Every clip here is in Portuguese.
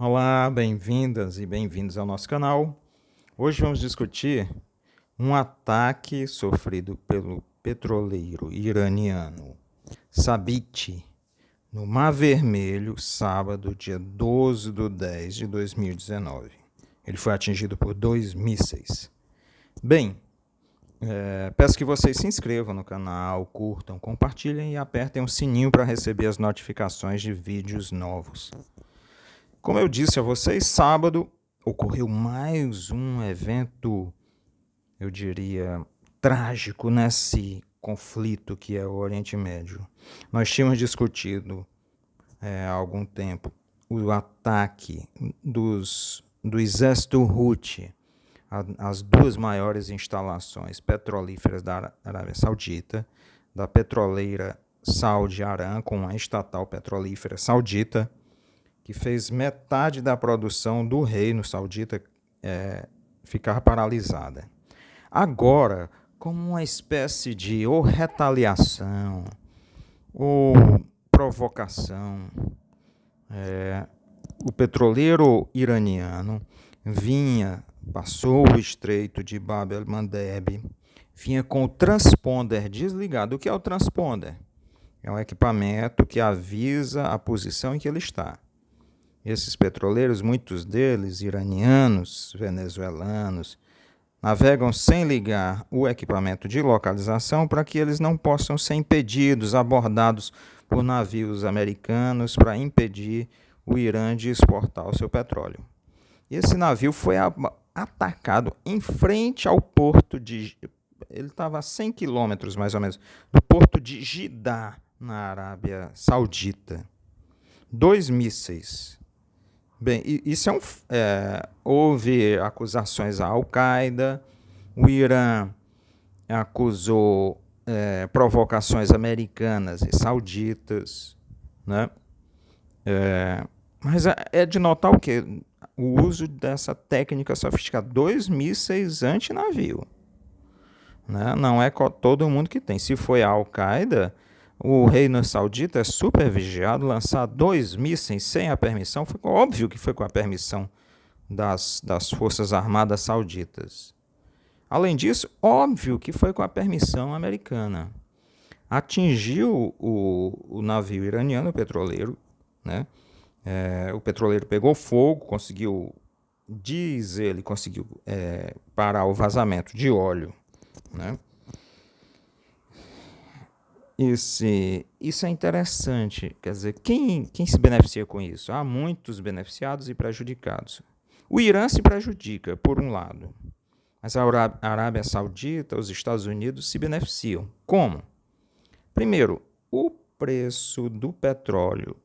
Olá, bem-vindas e bem-vindos ao nosso canal. Hoje vamos discutir um ataque sofrido pelo petroleiro iraniano Sabiti no Mar Vermelho, sábado, dia 12/10/2019. Ele foi atingido por 2 mísseis. Bem, peço que vocês se inscrevam no canal, curtam, compartilhem e apertem o sininho para receber as notificações de vídeos novos. Como eu disse a vocês, sábado ocorreu mais um evento, eu diria, trágico nesse conflito que é o Oriente Médio. Nós tínhamos discutido há algum tempo o ataque do exército Houthi às duas maiores instalações petrolíferas da Arábia Saudita, da petroleira Saudi Aramco, uma estatal petrolífera saudita, que fez metade da produção do reino saudita ficar paralisada. Agora, como uma espécie de ou retaliação ou provocação, o petroleiro iraniano passou o estreito de Bab el-Mandeb, vinha com o transponder desligado. O que é o transponder? É um equipamento que avisa a posição em que ele está. Esses petroleiros, muitos deles iranianos, venezuelanos, navegam sem ligar o equipamento de localização para que eles não possam ser impedidos, abordados por navios americanos para impedir o Irã de exportar o seu petróleo. Esse navio foi atacado em frente ao porto de... Ele estava a 100 quilômetros, mais ou menos, do porto de Jeddah, na Arábia Saudita. 2 mísseis. Bem, isso houve acusações à Al-Qaeda, o Irã acusou provocações americanas e sauditas, né? Mas é de notar o quê? O uso dessa técnica sofisticada, 2 mísseis antinavio, né? Não é todo mundo que tem. Se foi a Al-Qaeda, o reino saudita é super vigiado, lançar 2 mísseis sem a permissão, foi óbvio que foi com a permissão das Forças Armadas Sauditas. Além disso, óbvio que foi com a permissão americana. Atingiu o navio iraniano petroleiro, né? O petroleiro pegou fogo, conseguiu parar o vazamento de óleo, né? Isso é interessante, quer dizer, quem se beneficia com isso? Há muitos beneficiados e prejudicados. O Irã se prejudica, por um lado, mas a Arábia Saudita, os Estados Unidos se beneficiam. Como? Primeiro, o preço do petróleo,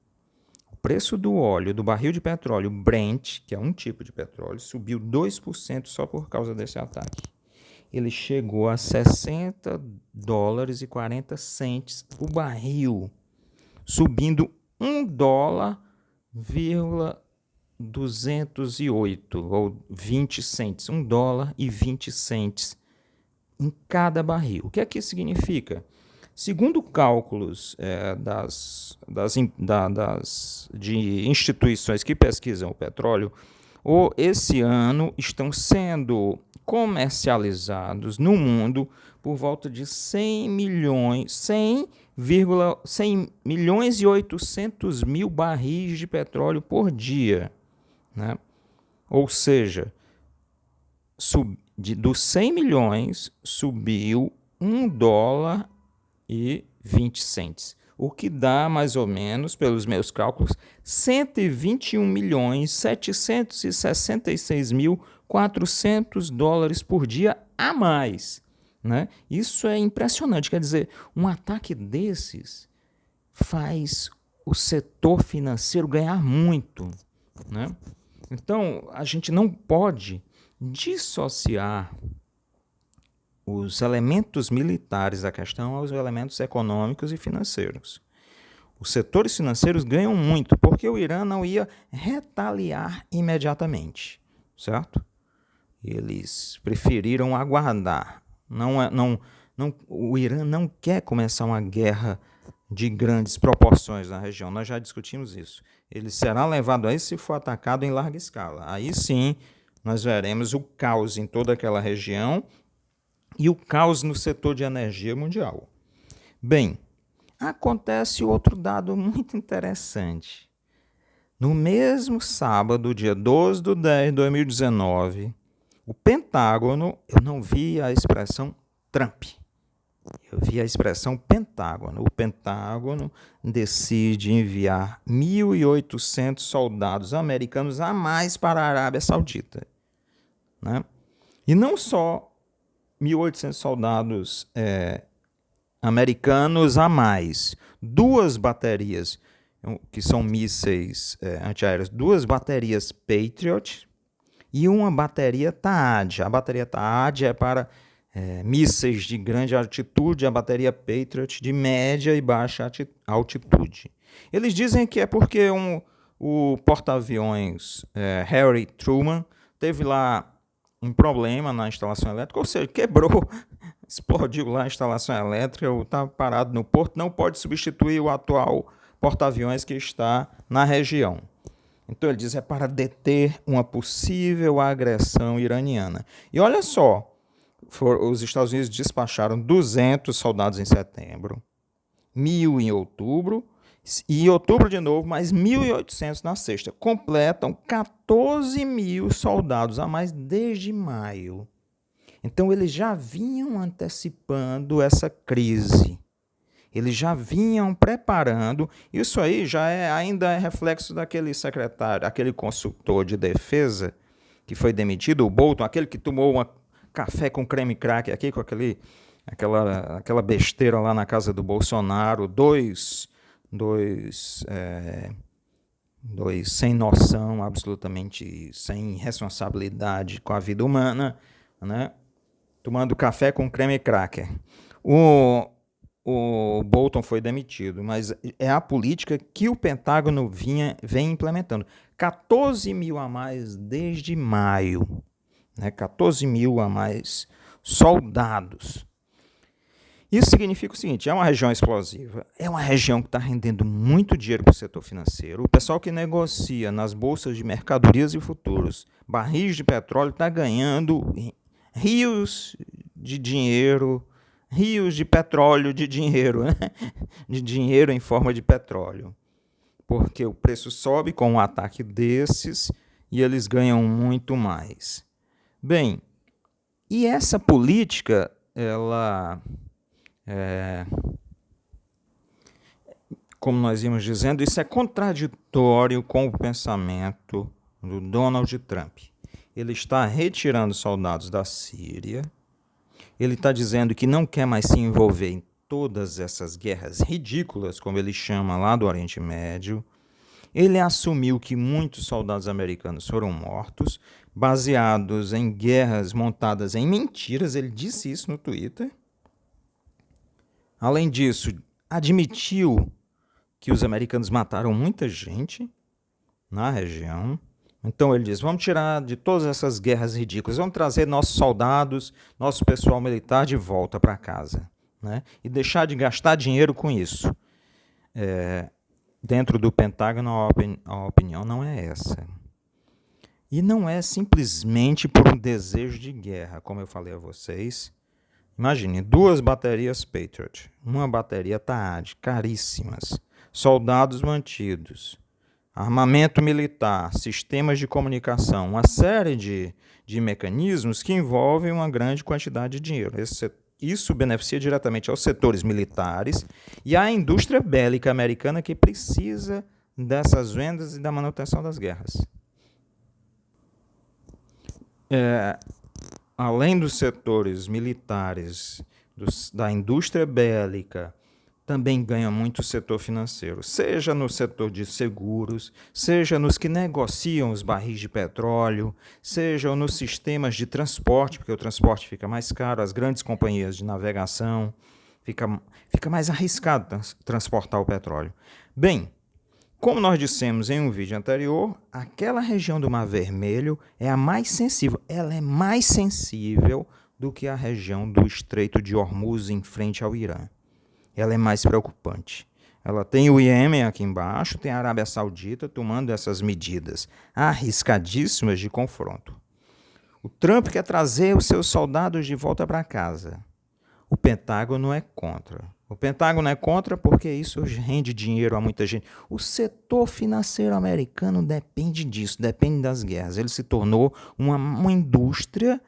o preço do óleo, do barril de petróleo Brent, que é um tipo de petróleo, subiu 2% só por causa desse ataque. Ele chegou a 60 dólares e 40 centes o barril, subindo $1,208 ou 20 centes, $1,20 em cada barril. O que é que isso significa? Segundo cálculos de instituições que pesquisam o petróleo, esse ano estão sendo comercializados no mundo por volta de 100 milhões e 800 mil barris de petróleo por dia, né? Ou seja, dos 100 milhões subiu $1,20, o que dá mais ou menos, pelos meus cálculos, 121.766.400 dólares por dia a mais, né? Isso é impressionante, quer dizer, um ataque desses faz o setor financeiro ganhar muito, né? Então, a gente não pode dissociar os elementos militares da questão aos elementos econômicos e financeiros. Os setores financeiros ganham muito, porque o Irã não ia retaliar imediatamente, certo? Eles preferiram aguardar. O Irã não quer começar uma guerra de grandes proporções na região. Nós já discutimos isso. Ele será levado a isso se for atacado em larga escala. Aí sim, nós veremos o caos em toda aquela região e o caos no setor de energia mundial. Bem, acontece outro dado muito interessante. No mesmo sábado, dia 12 de 10 de 2019, o Pentágono, eu não vi a expressão Trump, eu vi a expressão Pentágono. O Pentágono decide enviar 1.800 soldados americanos a mais para a Arábia Saudita, né? E não só 1.800 soldados americanos a mais, 2 baterias, que são mísseis antiaéreos, 2 baterias Patriot e uma bateria THAAD. A bateria THAAD é para mísseis de grande altitude, a bateria Patriot de média e baixa altitude. Eles dizem que é porque o porta-aviões Harry Truman teve lá um problema na instalação elétrica, ou seja, quebrou, explodiu lá a instalação elétrica, está parado no porto, não pode substituir o atual porta-aviões que está na região. Então ele diz é para deter uma possível agressão iraniana. E olha só, os Estados Unidos despacharam 200 soldados em setembro, 1.000 em outubro, e em outubro de novo, mais 1.800 na sexta. Completam 14.000 soldados a mais desde maio. Então eles já vinham antecipando essa crise. Eles já vinham preparando. Isso aí ainda é reflexo daquele secretário, aquele consultor de defesa que foi demitido, o Bolton, aquele que tomou café com creme cracker aqui, com aquela besteira lá na casa do Bolsonaro, dois sem noção, absolutamente sem responsabilidade com a vida humana, né? Tomando café com creme cracker. O Bolton foi demitido, mas é a política que o Pentágono vem implementando. 14.000 a mais desde maio, né? 14.000 a mais soldados. Isso significa o seguinte, é uma região explosiva, é uma região que está rendendo muito dinheiro para o setor financeiro. O pessoal que negocia nas bolsas de mercadorias e futuros, barris de petróleo, está ganhando rios de dinheiro, rios de petróleo de dinheiro, né? De dinheiro em forma de petróleo. Porque o preço sobe com um ataque desses e eles ganham muito mais. Bem, e essa política, ela... como nós íamos dizendo, isso é contraditório com o pensamento do Donald Trump. Ele está retirando soldados da Síria, ele está dizendo que não quer mais se envolver em todas essas guerras ridículas, como ele chama lá do Oriente Médio. Ele assumiu que muitos soldados americanos foram mortos, baseados em guerras montadas em mentiras, ele disse isso no Twitter. Além disso, admitiu que os americanos mataram muita gente na região. Então ele diz, vamos tirar de todas essas guerras ridículas, vamos trazer nossos soldados, nosso pessoal militar de volta para casa, né? E deixar de gastar dinheiro com isso. Dentro do Pentágono, a opinião não é essa. E não é simplesmente por um desejo de guerra, como eu falei a vocês. Imagine, 2 baterias Patriot, uma bateria THAAD, caríssimas, soldados mantidos, armamento militar, sistemas de comunicação, uma série de mecanismos que envolvem uma grande quantidade de dinheiro. Isso beneficia diretamente aos setores militares e à indústria bélica americana que precisa dessas vendas e da manutenção das guerras. Além dos setores militares, da indústria bélica, também ganha muito o setor financeiro, seja no setor de seguros, seja nos que negociam os barris de petróleo, seja nos sistemas de transporte, porque o transporte fica mais caro, as grandes companhias de navegação, fica mais arriscado transportar o petróleo. Bem, como nós dissemos em um vídeo anterior, aquela região do Mar Vermelho é a mais sensível. Ela é mais sensível do que a região do Estreito de Hormuz em frente ao Irã. Ela é mais preocupante. Ela tem o Iêmen aqui embaixo, tem a Arábia Saudita tomando essas medidas arriscadíssimas de confronto. O Trump quer trazer os seus soldados de volta para casa. O Pentágono é contra. O Pentágono é contra porque isso rende dinheiro a muita gente. O setor financeiro americano depende disso, depende das guerras. Ele se tornou uma indústria,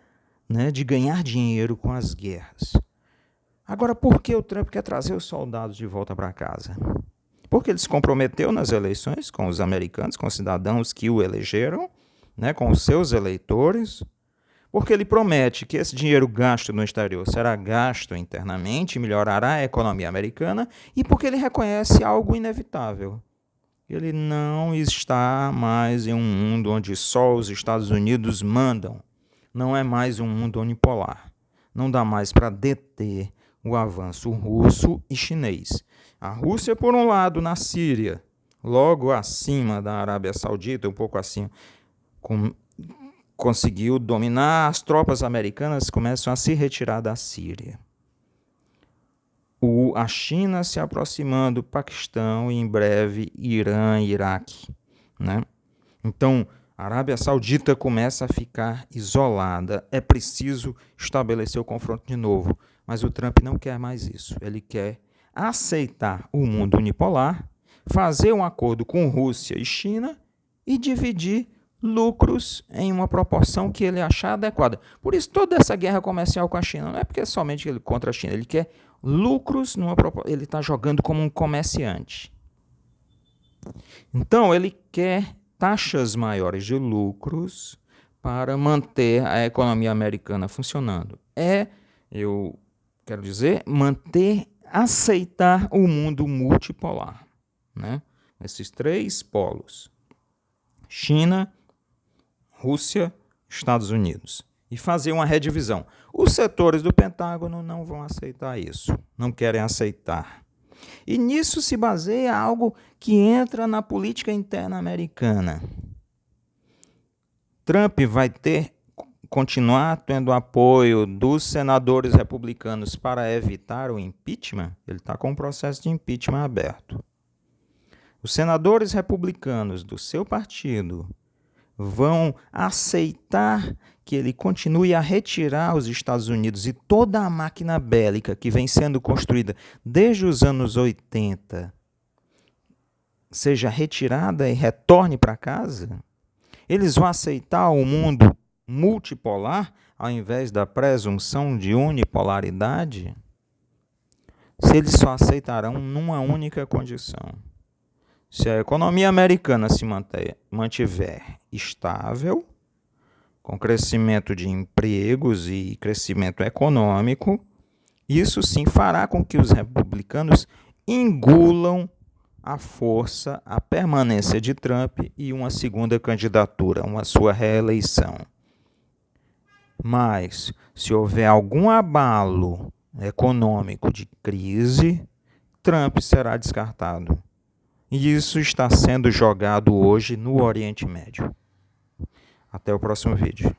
né, de ganhar dinheiro com as guerras. Agora, por que o Trump quer trazer os soldados de volta para casa? Porque ele se comprometeu nas eleições com os americanos, com os cidadãos que o elegeram, né, com os seus eleitores. Porque ele promete que esse dinheiro gasto no exterior será gasto internamente, melhorará a economia americana, e porque ele reconhece algo inevitável. Ele não está mais em um mundo onde só os Estados Unidos mandam. Não é mais um mundo unipolar. Não dá mais para deter o avanço russo e chinês. A Rússia, por um lado, na Síria, logo acima da Arábia Saudita, um pouco acima, conseguiu dominar, as tropas americanas começam a se retirar da Síria. A China se aproximando do Paquistão e, em breve, Irã e Iraque, né? Então, a Arábia Saudita começa a ficar isolada. É preciso estabelecer o confronto de novo. Mas o Trump não quer mais isso. Ele quer aceitar o mundo unipolar, fazer um acordo com Rússia e China e dividir lucros em uma proporção que ele achar adequada. Por isso, toda essa guerra comercial com a China não é porque somente ele contra a China, ele quer lucros numa proporção. Ele está jogando como um comerciante. Então, ele quer taxas maiores de lucros para manter a economia americana funcionando. Eu quero dizer, aceitar o mundo multipolar, né? Esses três polos: China, Rússia, Estados Unidos, e fazer uma redivisão. Os setores do Pentágono não vão aceitar isso, não querem aceitar. E nisso se baseia algo que entra na política interna americana. Trump vai continuar tendo apoio dos senadores republicanos para evitar o impeachment. Ele está com um processo de impeachment aberto. Os senadores republicanos do seu partido vão aceitar que ele continue a retirar os Estados Unidos e toda a máquina bélica que vem sendo construída desde os anos 80 seja retirada e retorne para casa? Eles vão aceitar o mundo multipolar ao invés da presunção de unipolaridade? Se eles só aceitarão numa única condição: se a economia americana se mantiver estável, com crescimento de empregos e crescimento econômico, isso sim fará com que os republicanos engulam à força a permanência de Trump e uma segunda candidatura, uma sua reeleição. Mas, se houver algum abalo econômico de crise, Trump será descartado. E isso está sendo jogado hoje no Oriente Médio. Até o próximo vídeo.